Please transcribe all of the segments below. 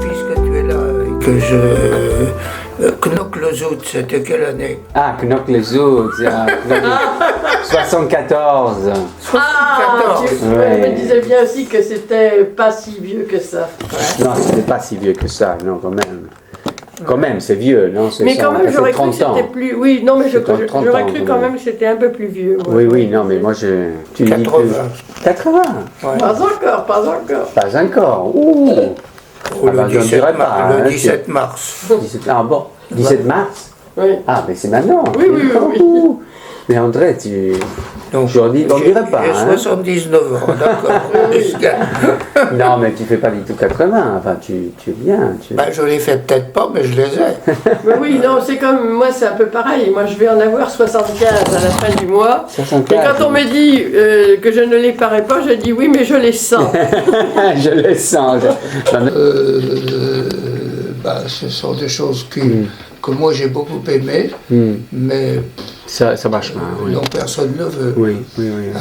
puisque tu es là et que Knock-le-Zout, c'était quelle année? Ah, Knock-le-Zout, 74. 74. Je me disais bien aussi que c'était pas si vieux que ça. Non, c'était pas si vieux que ça, non, quand même. Quand même, c'est vieux, non? Mais quand même, j'aurais cru que 30 ans. c'était plus... Oui, non, mais j'aurais 30 cru ans, quand même que c'était un peu plus vieux. Moi. Oui, oui, non, mais moi, tu dis 80. que... 80? Ouais. Pas encore, pas encore. Pas encore. Ouh. Ah bah, je ne dirais pas. Le hein, 17 mars. 17, ah bon, 17 mars? Oui. Ah, mais c'est maintenant. Oui, oui, oui. Ouh. Mais André, Donc, on dirait pas. J'ai Hein. 79 ans, d'accord. Non, mais tu fais pas du tout 80. Enfin, tu es bien. Ben, je les fais peut-être pas, mais je les ai. Mais oui, non, c'est comme moi, c'est un peu pareil. Moi, je vais en avoir 75 à la fin du mois. 75. Et quand on me dit que je ne les parais pas, je dis oui, mais je les sens. Je le sens. Ce sont des choses que moi j'ai beaucoup aimées, mais Ça marche pas. Oui. dont personne ne veut. Oui.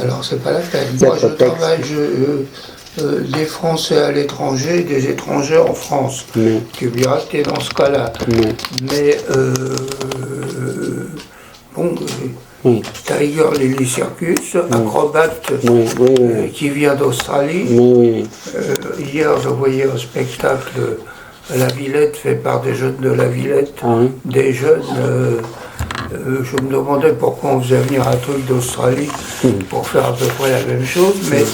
Alors c'est pas la peine. C'est Moi je prétexte. travaille des Français à l'étranger, des étrangers en France. Tu me diras que tu es dans ce cas-là. Mais t'as Igor Lily Circus, acrobate qui vient d'Australie. Hier je voyais un spectacle La Villette fait par des jeunes de La Villette, des jeunes. Je me demandais pourquoi on faisait venir un truc d'Australie pour faire à peu près la même chose, mais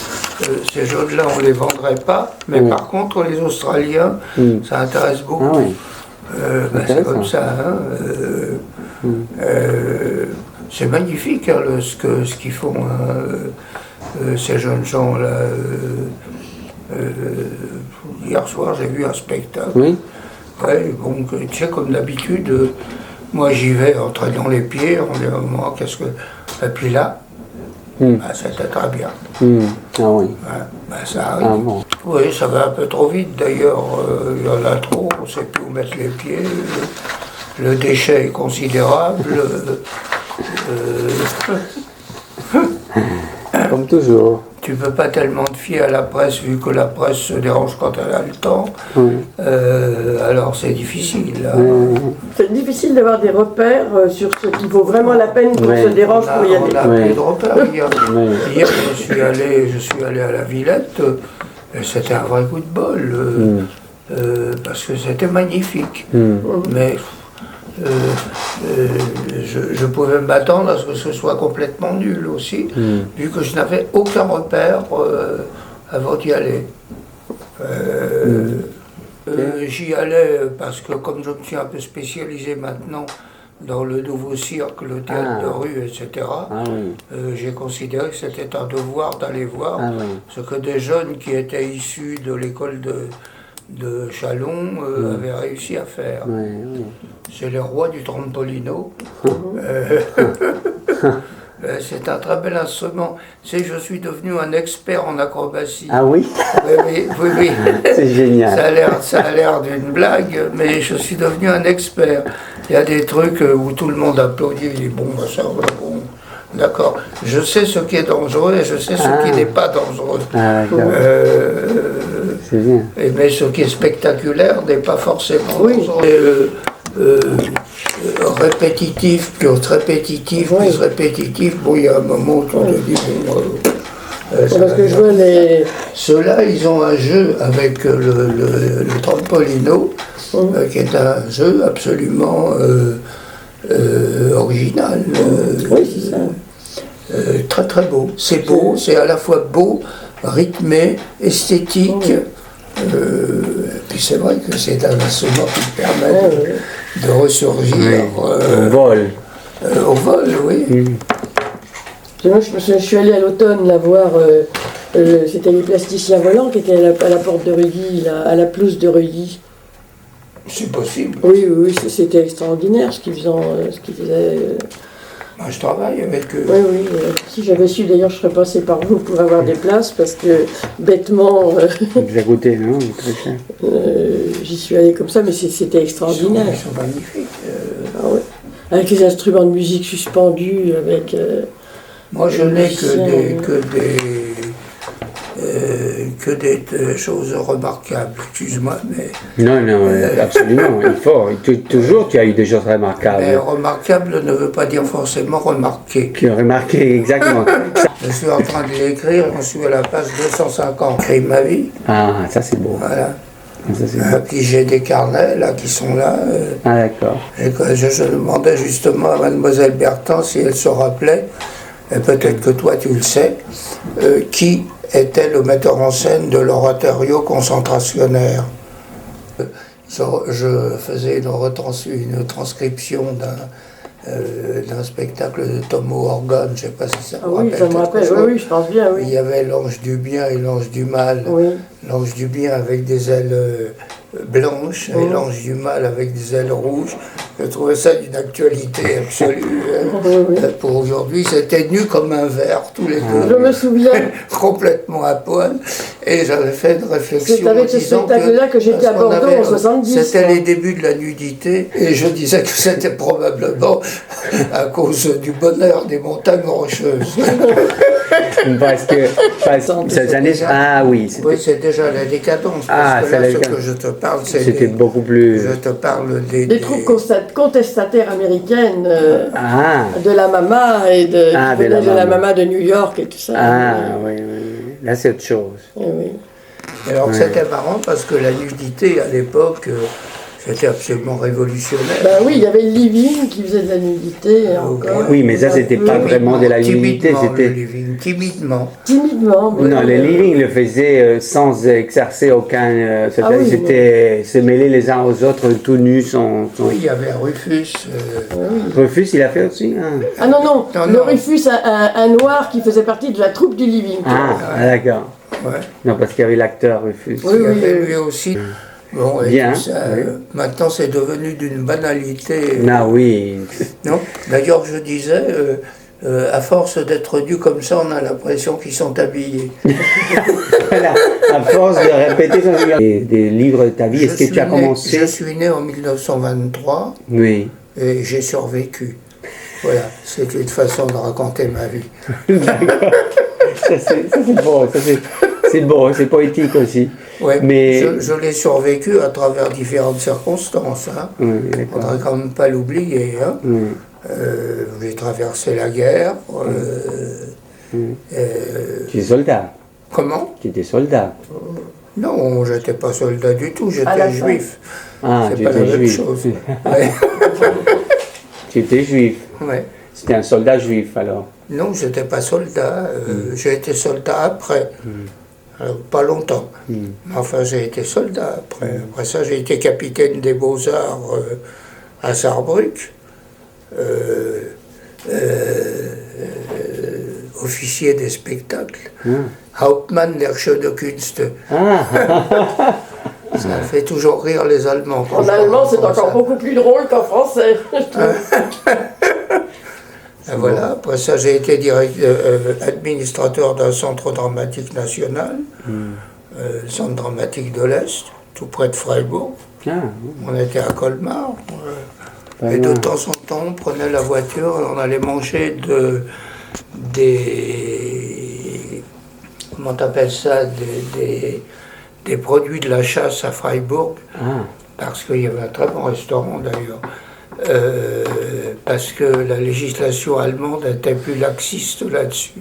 ces jeunes-là on les vendrait pas, mais par contre les Australiens, ça intéresse beaucoup. C'est comme ça. Hein, c'est magnifique hein, ce qu'ils font, ces jeunes gens-là. Hier soir, j'ai vu un spectacle. Oui. Ouais, bon, tu sais, comme d'habitude, moi j'y vais en traînant les pieds, on dit, moi, qu'est-ce que. Et puis là, c'était très bien. Ah oui. Ouais, ça arrive. Ah bon. Oui, ça va un peu trop vite d'ailleurs. Il y en a trop, on ne sait plus où mettre les pieds. Le déchet est considérable. Comme toujours. Tu ne peux pas tellement te fier à la presse, vu que la presse se dérange quand elle a le temps. Alors c'est difficile. C'est difficile d'avoir des repères sur ce qui vaut vraiment la peine qu'on se dérange pour y aller. On a plus de repères. Hier, je suis allé à la Villette, et c'était un vrai coup de bol, parce que c'était magnifique. Mais je pouvais m'attendre à ce que ce soit complètement nul aussi, vu que je n'avais aucun repère avant d'y aller. J'y allais parce que comme je me suis un peu spécialisé maintenant dans le nouveau cirque, le théâtre de rue, etc., j'ai considéré que c'était un devoir d'aller voir ce que des jeunes qui étaient issus de l'école de Chalon avait réussi à faire. C'est le roi du trampolino. C'est un très bel instrument. Tu sais, je suis devenu un expert en acrobatie. Ah oui? Oui. C'est génial. Ça a l'air d'une blague, mais je suis devenu un expert. Il y a des trucs où tout le monde applaudit, il dit bon, ça, bon. D'accord. Je sais ce qui est dangereux et je sais ce qui n'est pas dangereux. C'est bien. Mais ce qui est spectaculaire n'est pas forcément dangereux. Répétitif, plus répétitif, plus répétitif. Bon, il y a un moment où on te dit parce que je vois les... Ceux-là, ils ont un jeu avec le trampolino, qui est un jeu absolument original. c'est ça. Très très beau. C'est beau, c'est à la fois beau, rythmé, esthétique. Puis c'est vrai que c'est un instrument qui permet de ressurgir au vol. Au vol, oui. Moi, je suis allée à l'automne la voir, c'était les plasticiens volants qui étaient à la porte de Rugy, à la pelouse de Rugy. C'est possible. Oui, c'était extraordinaire ce qu'ils faisaient. Moi, je travaille avec eux. Oui. Si j'avais su, d'ailleurs, je serais passée par vous pour avoir des places, parce que bêtement, Ça coûtait, non? Très cher. j'y suis allée comme ça, mais c'était extraordinaire. Ils sont magnifiques. Avec les instruments de musique suspendus, avec... Moi, je n'ai que que des choses remarquables. Excuse-moi, mais... Non, non, absolument, il faut. Toujours, tu as eu des choses remarquables. Mais remarquable ne veut pas dire forcément remarqué. Tu as remarqué, exactement. Je suis en train de l'écrire, je suis à la page 250. J'écris ma vie. Ah, ça c'est beau. Voilà. Ça, c'est beau. Puis j'ai des carnets là qui sont là. Ah, d'accord. Et que je demandais justement à mademoiselle Bertrand si elle se rappelait, et peut-être que toi tu le sais, qui était le metteur en scène de l'oratorio concentrationnaire. Je faisais une transcription d'un spectacle de Tomo Orgon, je ne sais pas si ça vous rappelle. Oui, ça me rappelle, oui, je pense bien, oui. Il y avait l'ange du bien et l'ange du mal. Oui. L'ange du bien avec des ailes blanches et l'ange du mal avec des ailes rouges. Je trouvais ça d'une actualité absolue. Pour aujourd'hui, c'était nu comme un verre, tous les deux. Je me souviens. Complètement à poil. Et j'avais fait une réflexion. C'est avec ce spectacle-là que j'étais à Bordeaux en 70. C'était les débuts de la nudité. Et je disais que c'était probablement à cause du bonheur des montagnes rocheuses. Parce que ces années... Ah oui. Oui, c'est déjà la décadence. Parce que là, ce que je te parle, c'était beaucoup plus... Je te parle des troupes contestataires américaines, de la Mama et de la Mama de New York et tout ça. Ah oui, oui. Là, c'est autre chose. Oui. Alors c'était marrant parce que la nudité à l'époque, c'était absolument révolutionnaire. Ben oui, il y avait le living qui faisait de la nudité encore. Oui, mais ça, c'était pas vraiment de la nudité, c'était... Timidement. Timidement. Non, le living le faisait sans exercer aucun... c'était se mêler les uns aux autres, tout nus, Oui, il y avait Rufus. Rufus, il a fait aussi Ah non, Rufus, un noir qui faisait partie de la troupe du living. Ah, d'accord. Ouais. Non, parce qu'il y avait l'acteur Rufus. Oui, il y avait lui aussi. Bon, et bien. Tout ça, maintenant, c'est devenu d'une banalité. Ah oui. Non. D'ailleurs, je disais, à force d'être nus comme ça, on a l'impression qu'ils sont habillés. Voilà. À force de répéter des livres de ta vie, est-ce que tu as commencé? Je suis né en 1923. Oui. Et j'ai survécu. Voilà, c'est une façon de raconter ma vie. D'accord. Ça c'est beau, c'est beau, c'est poétique aussi. Ouais, mais je l'ai survécu à travers différentes circonstances. Hein. Oui, il ne faudrait quand même pas l'oublier. Hein. J'ai traversé la guerre. Tu es soldat. Comment? Tu étais soldat. Non, je n'étais pas soldat du tout, j'étais juif. Ah, c'est pas la même chose. Ouais. Tu étais juif. Ouais. C'était un soldat juif alors? Non, je n'étais pas soldat. J'ai été soldat après. Alors, pas longtemps. Mais enfin, j'ai été soldat après. Après ça, j'ai été capitaine des Beaux-Arts à Saarbrück. Officier des spectacles. Hauptmann der Schöne Künste. Ça fait toujours rire les Allemands. En allemand, c'est encore beaucoup plus drôle qu'en français. Voilà, après ça j'ai été administrateur d'un centre dramatique national, le centre dramatique de l'Est, tout près de Freiburg. On était à Colmar. Et de temps en temps, on prenait la voiture et on allait manger comment t'appelles ça, des produits de la chasse à Freiburg, parce qu'il y avait un très bon restaurant d'ailleurs. Parce que la législation allemande était plus laxiste là-dessus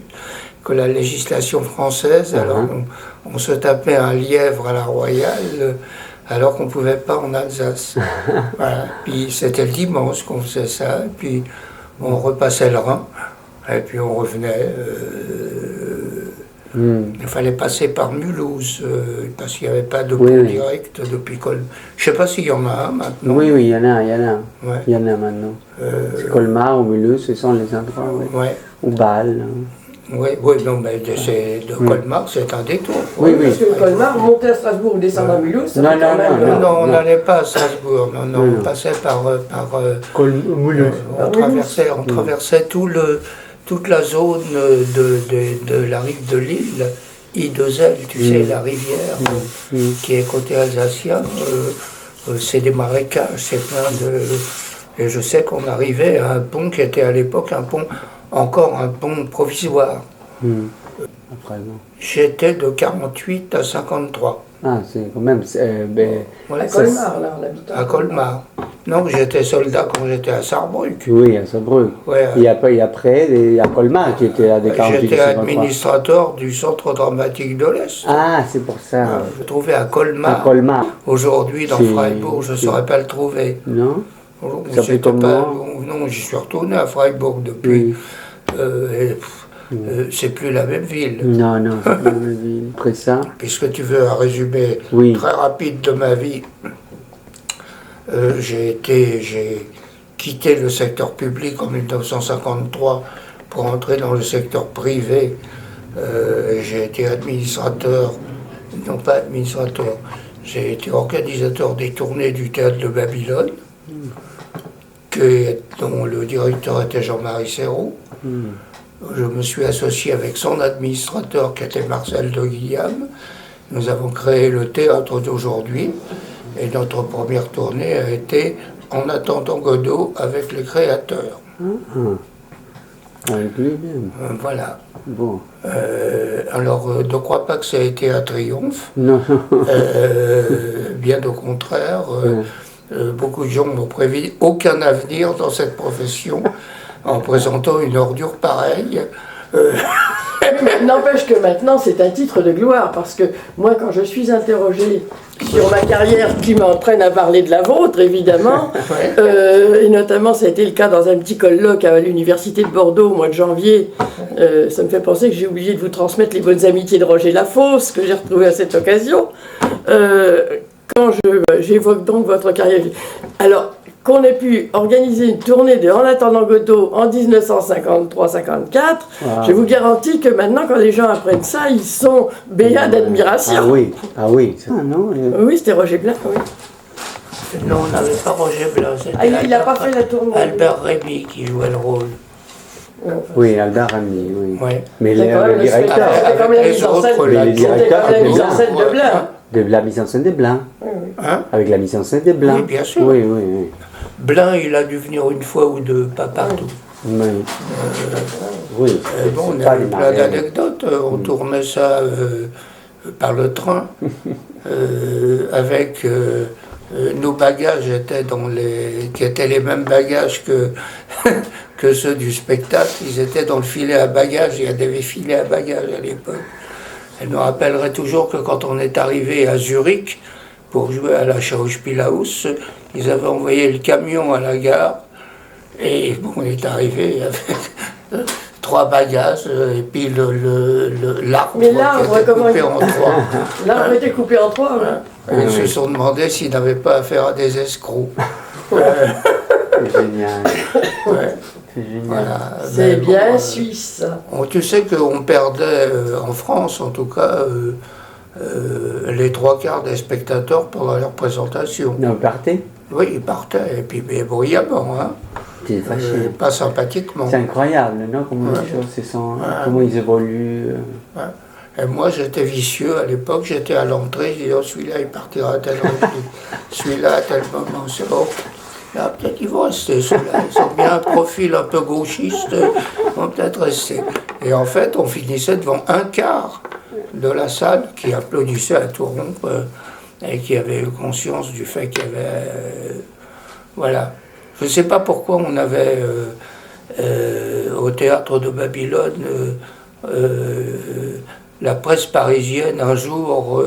que la législation française. Alors on se tapait un lièvre à la royale alors qu'on ne pouvait pas en Alsace. Voilà. Puis c'était le dimanche qu'on faisait ça, et puis on repassait le Rhin, et puis on revenait. Il fallait passer par Mulhouse, parce qu'il n'y avait pas de pont direct depuis Colmar. Je ne sais pas s'il y en a un maintenant. Oui, il y en a. Ouais. Il y en a maintenant. Colmar ou Mulhouse, ce sont les endroits. Ou Bâle. Oui, non, mais de Colmar, c'est un détour. Oui. Parce que Colmar, monter à Strasbourg ou descendre à Mulhouse, non, on n'allait pas à Strasbourg. Non, on passait par Mulhouse. On traversait toute la zone de la rive de l'île, I2L, tu sais, la rivière qui est côté alsacien, c'est des marécages, c'est plein de... Et je sais qu'on arrivait à un pont qui était à l'époque encore un pont provisoire. après, non? J'étais de 48 à 53. Ah, c'est quand même... Voilà, À Colmar, là, on habite à Colmar. Non, j'étais soldat quand j'étais à Sarrebruck. Oui, à Saarbrück. Ouais, Et après, il y a Colmar qui était à des 48 j'étais 53. administrateur du Centre dramatique de l'Est. Ah, c'est pour ça. Je le trouvais à Colmar. À Colmar. Aujourd'hui, dans C'est- Freiburg, je ne saurais pas le trouver. Non? Bonjour, Ça fait c'était comment? non, j'y suis retourné à Freiburg depuis. Oui. C'est plus la même ville. Non, non, c'est pas la même ville. Après ça? Puisque tu veux un résumé Oui. très rapide de ma vie, j'ai quitté le secteur public en 1953 pour entrer dans le secteur privé. J'ai été administrateur, non pas administrateur, j'ai été organisateur des tournées du théâtre de Babylone, dont le directeur était Jean-Marie Serrault. Je me suis associé avec son administrateur qui était Marcel de Guillaume. Nous avons créé le théâtre d'aujourd'hui et notre première tournée a été En attendant Godot avec les créateurs. Avec lui-même. Voilà. Bon. Alors, ne crois pas que ça a été un triomphe. Non. Bien au contraire. Beaucoup de gens m'ont prévu aucun avenir dans cette profession en présentant une ordure pareille. N'empêche que maintenant, c'est un titre de gloire, parce que moi, quand je suis interrogée sur ma carrière qui m'entraîne à parler de la vôtre, évidemment, et notamment ça a été le cas dans un petit colloque à l'université de Bordeaux au mois de janvier, ça me fait penser que j'ai oublié de vous transmettre les bonnes amitiés de Roger Lafosse, que j'ai retrouvé à cette occasion. Quand j'évoque donc votre carrière, alors qu'on ait pu organiser une tournée de En attendant Godot en 1953-54, je vous garantis que maintenant, quand les gens apprennent ça, ils sont béats d'admiration. Ah oui, ah oui. Ah non. Oui, c'était Roger Blanc, oui. Non, on n'avait pas Roger Blanc. Ah, il n'a pas fait la tournée. Albert Rémy qui jouait le rôle. Oui, Albert Rami, oui. Ouais. Mais C'est quand même le directeur, c'était comme la les mise en autres, scène. les C'était directeurs comme la étaient mise en bien. scène de Blanc. de la mise en scène des Blancs. Hein? Avec la mise en scène des Blancs. Oui, bien sûr. Oui, oui, oui. Blanc, il a dû venir une fois ou deux, pas partout. Oui. Oui. Bon, on c'est pas a eu des plein mariages. d'anecdotes. On tournait ça par le train avec nos bagages qui étaient les mêmes bagages que ceux du spectacle. Ils étaient dans le filet à bagages. Il y avait des filets à bagages à l'époque. Elle me rappellerait toujours que quand on est arrivé à Zurich pour jouer à la Schauspielhaus, ils avaient envoyé le camion à la gare. Et bon, on est arrivé avec 3 bagages et puis l'arbre Mais qui l'arbre, était comment coupé il- en 3. L'arbre était coupé en trois. Oui. Et ils se sont demandé s'ils n'avaient pas affaire à des escrocs. C'est génial. Ouais, C'est génial. voilà. C'est Mais bien bon, suisse. tu sais qu'on perdait, en France en tout cas, les 3/4 des spectateurs pendant leur présentation. Non, partez. Oui, ils partaient, et puis mais bruyamment, hein. C'est fâché. Pas sympathiquement. C'est incroyable, non? Comment les choses comment ils évoluent. Ouais. Et moi, j'étais vicieux à l'époque, j'étais à l'entrée, je disais, oh, celui-là, il partira à telle heure, celui-là, à tel moment, c'est bon. Là, peut-être ils vont rester, ceux-là. Ils ont bien un profil un peu gauchiste, ils vont peut-être rester. Et en fait, on finissait devant un quart de la salle qui applaudissait à tout rompre et qui avait eu conscience du fait qu'il y avait... voilà. Je ne sais pas pourquoi on avait au théâtre de Babylone la presse parisienne un jour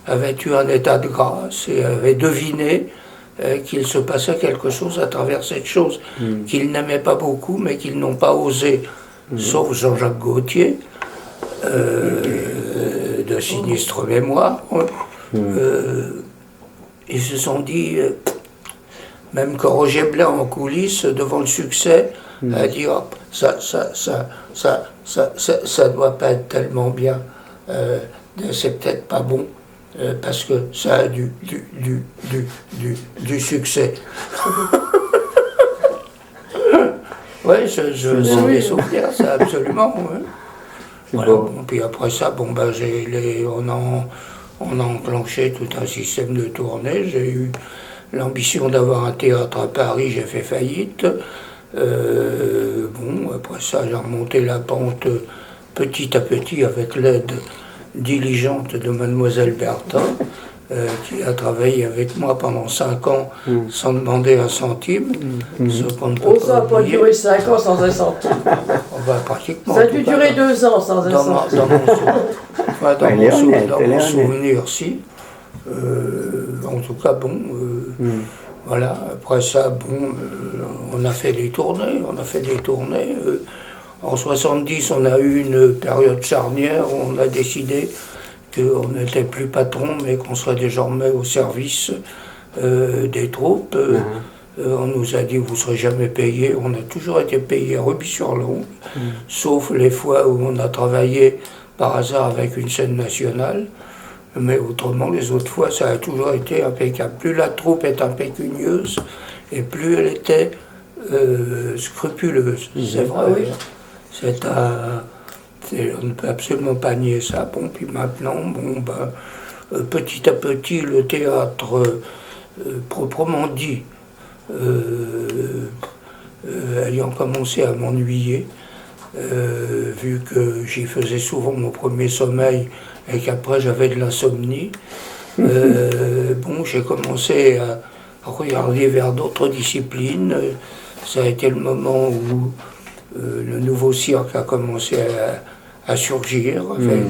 avait eu un état de grâce et avait deviné qu'il se passait quelque chose à travers cette chose qu'ils n'aimaient pas beaucoup mais qu'ils n'ont pas osé, sauf Jean-Jacques Gaultier, de sinistre mémoire. Ils se sont dit, même que Roger Blanc en coulisses, devant le succès, a dit oh, ça doit pas être tellement bien, c'est peut-être pas bon, parce que ça a du succès. Oui, je sais les souvenirs, ça absolument. Ouais. Voilà, bon, puis après ça, bon, ben, on a enclenché tout un système de tournée. J'ai eu l'ambition d'avoir un théâtre à Paris, j'ai fait faillite. Bon, après ça, j'ai remonté la pente petit à petit, avec l'aide diligente de Mademoiselle Bertha, qui a travaillé avec moi pendant 5 ans sans demander un centime. Ce qu'on ne peut Oh, ça n'a pas duré 5 ans sans un centime. Pratiquement. Ça a dû durer 2 ans sans un centime. Dans mon souvenir, si. En tout cas, bon, voilà. Après ça, bon, on a fait des tournées. En 70, on a eu une période charnière où on a décidé qu'on n'était plus patron, mais qu'on serait désormais au service des troupes. On nous a dit, vous ne serez jamais payé. On a toujours été payé rubis sur l'ongle, sauf les fois où on a travaillé par hasard avec une scène nationale. Mais autrement, les autres fois, ça a toujours été impeccable. Plus la troupe est impécunieuse, et plus elle était scrupuleuse. C'est vrai. Oui. On ne peut absolument pas nier ça. Bon, puis maintenant, bon, ben, petit à petit, le théâtre proprement dit, ayant commencé à m'ennuyer, vu que j'y faisais souvent mon premier sommeil et qu'après j'avais de l'insomnie, bon, j'ai commencé à regarder vers d'autres disciplines. Ça a été le moment où le nouveau cirque a commencé à surgir, avec,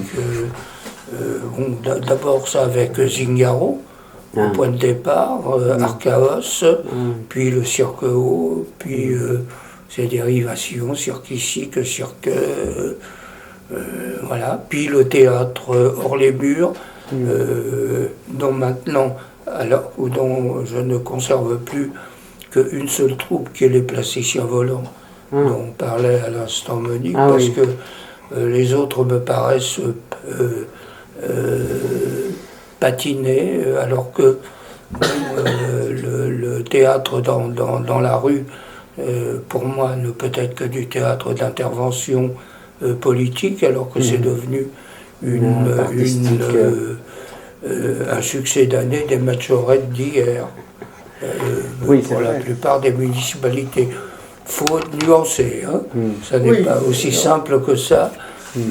bon, d'abord ça avec Zingaro, au point de départ, Archaos, puis le Cirque Haut, puis ses dérivations, Cirque Ici, Cirque, voilà, puis le théâtre hors les murs, dont maintenant, alors, dont je ne conserve plus qu'une seule troupe qui est les Plasticiens Volants, dont on parlait à l'instant Monique, parce que les autres me paraissent patinés, alors que le théâtre dans la rue, pour moi, ne peut être que du théâtre d'intervention politique, alors que c'est devenu un succès d'année des matchorettes d'hier, pour la plupart des municipalités. Il faut nuancer, hein. Ça n'est pas aussi simple que ça.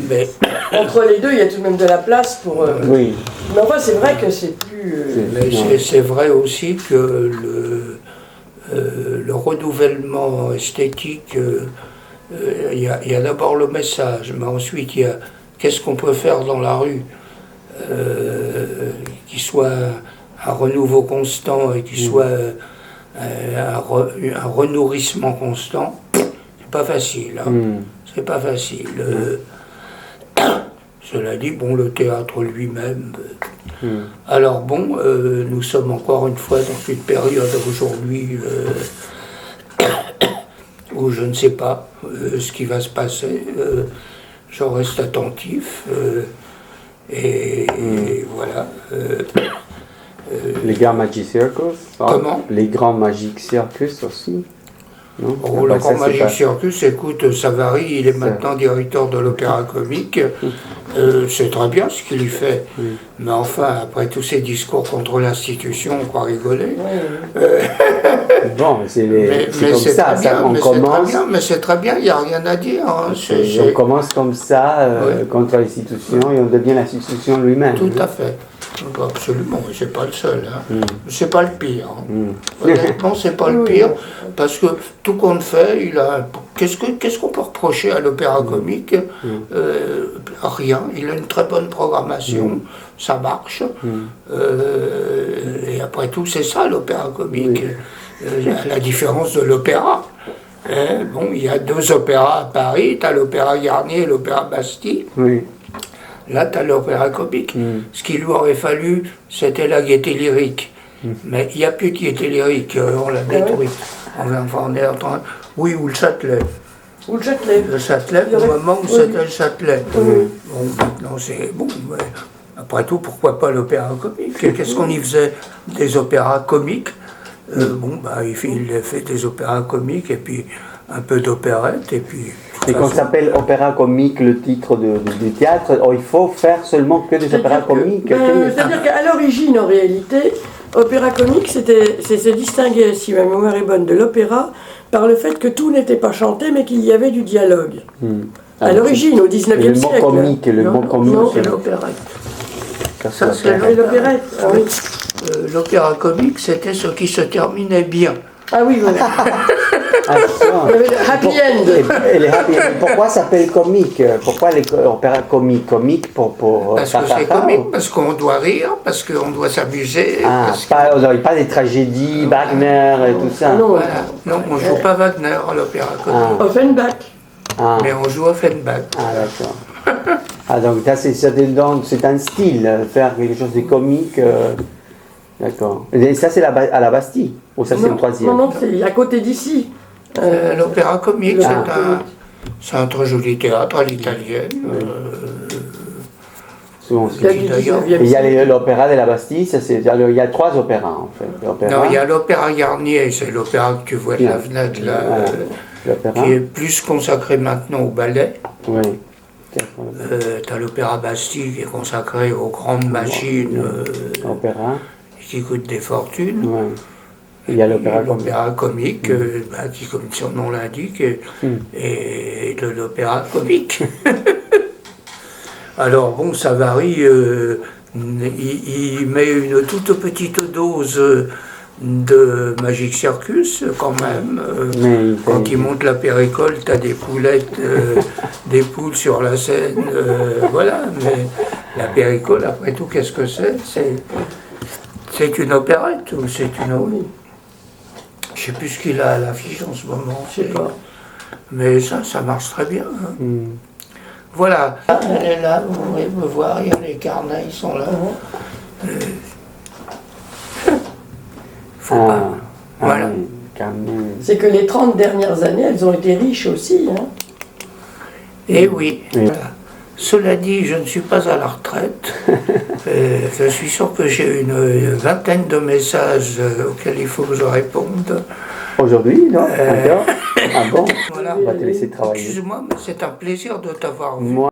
Mais entre les deux, il y a tout de même de la place pour... Mais enfin, c'est vrai que c'est plus... Mais c'est vrai aussi que le renouvellement esthétique, il y a d'abord le message, mais ensuite il y a qu'est-ce qu'on peut faire dans la rue qui soit un renouveau constant et qui soit un renourrissement constant. C'est pas facile, hein. C'est pas facile. Cela dit, bon, le théâtre lui-même. Alors bon, nous sommes encore une fois dans une période aujourd'hui où je ne sais pas ce qui va se passer. Je reste attentif et voilà. Les grands Magic Circus. Comment? Les grands Magic Circus aussi. Non, oh, le Grand Magic Circus, écoute, Savary, il est maintenant directeur de l'Opéra Comique. C'est très bien ce qu'il y fait. Mais enfin, après tous ces discours contre l'institution, on croit rigoler. Bon, c'est comme ça, on commence. Mais c'est très bien, il n'y a rien à dire. Hein. On commence comme ça, contre l'institution, et on devient l'institution lui-même. Tout à fait. Absolument, c'est pas le seul. Hein. C'est pas le pire. Honnêtement, c'est pas le pire, parce que tout compte fait, qu'est-ce qu'on peut reprocher à l'Opéra Comique? Rien. Il a une très bonne programmation, ça marche. Et après tout, c'est ça l'Opéra Comique. À la différence de l'opéra. Bon, il y a 2 opéras à Paris, tu as l'Opéra Garnier et l'Opéra Bastille. Là, tu as l'Opéra Comique. Ce qu'il lui aurait fallu, c'était la Gaieté Lyrique. Mais il n'y a plus de Gaieté Lyrique, on l'a détruite. Enfin, on est en train... Oui, ou le Châtelet. Ou le Châtelet. Le Châtelet, au moment où c'était le Châtelet. Bon, maintenant, c'est... Bon, mais après tout, pourquoi pas l'Opéra Comique? Qu'est-ce qu'on y faisait? Des opéras comiques. Bon, bah, il fait des opéras comiques et puis un peu d'opérette et puis... Et qu'on s'appelle opéra comique, le titre du théâtre, il faut faire seulement que des opéras comiques. C'est-à-dire qu'à l'origine, en réalité, opéra comique, c'est se distinguer, si ma mémoire est bonne, de l'opéra par le fait que tout n'était pas chanté, mais qu'il y avait du dialogue. À l'origine, au 19e siècle. Le mot comique. Non, c'est l'opérette. Ça, c'est l'opérette. Ah, oui. L'opéra comique, c'était ce qui se terminait bien. Ah oui, voilà. Il y avait le happy end. Et les happy end. Pourquoi ça s'appelle comique? Pourquoi l'opéra comique? Comique pour parce que c'est comique, parce qu'on doit rire, parce qu'on doit s'amuser. Ah, pas des tragédies, Wagner et tout ça. Non, voilà. Non, on ne joue pas Wagner à l'opéra comique. Offenbach. Mais on joue Offenbach. Ah, d'accord. Ah, donc c'est un style, faire quelque chose de comique. D'accord. Et ça, c'est à la Bastille? Ou ça, c'est le 3e? Non, c'est à côté d'ici. L'opéra comique, c'est un très joli théâtre à l'italienne. Il y a l'opéra de la Bastille, il y a 3 opéras en fait. Non, il y a l'opéra Garnier, c'est l'opéra que tu vois de la fenêtre là, qui est plus consacré maintenant au ballet. Oui. Tu as l'opéra Bastille qui est consacré aux grandes machines qui coûtent des fortunes. Ouais. Il y a l'opéra comique, qui, comme son nom l'indique, est de l'opéra comique. Alors bon, ça varie, il met une toute petite dose de Magic Circus quand même. Quand il monte la péricole, tu as des poulettes, des poules sur la scène, voilà. Mais la péricole, après tout, qu'est-ce que c'est? C'est une opérette ou c'est une... Je ne sais plus ce qu'il a à l'affiche en ce moment. Je sais pas. Mais ça marche très bien. Hein. Voilà. Elle est là, vous pouvez me voir, il y a les carnets, ils sont là. Faut pas. Voilà. C'est que les 30 dernières années, elles ont été riches aussi. Hein. Eh oui. Voilà. Cela dit, je ne suis pas à la retraite. Je suis sûr que j'ai une vingtaine de messages auxquels il faut que je réponde. Aujourd'hui, non? Ah bon? Voilà. On va te laisser travailler. Excuse-moi, mais c'est un plaisir de t'avoir vu. Moi.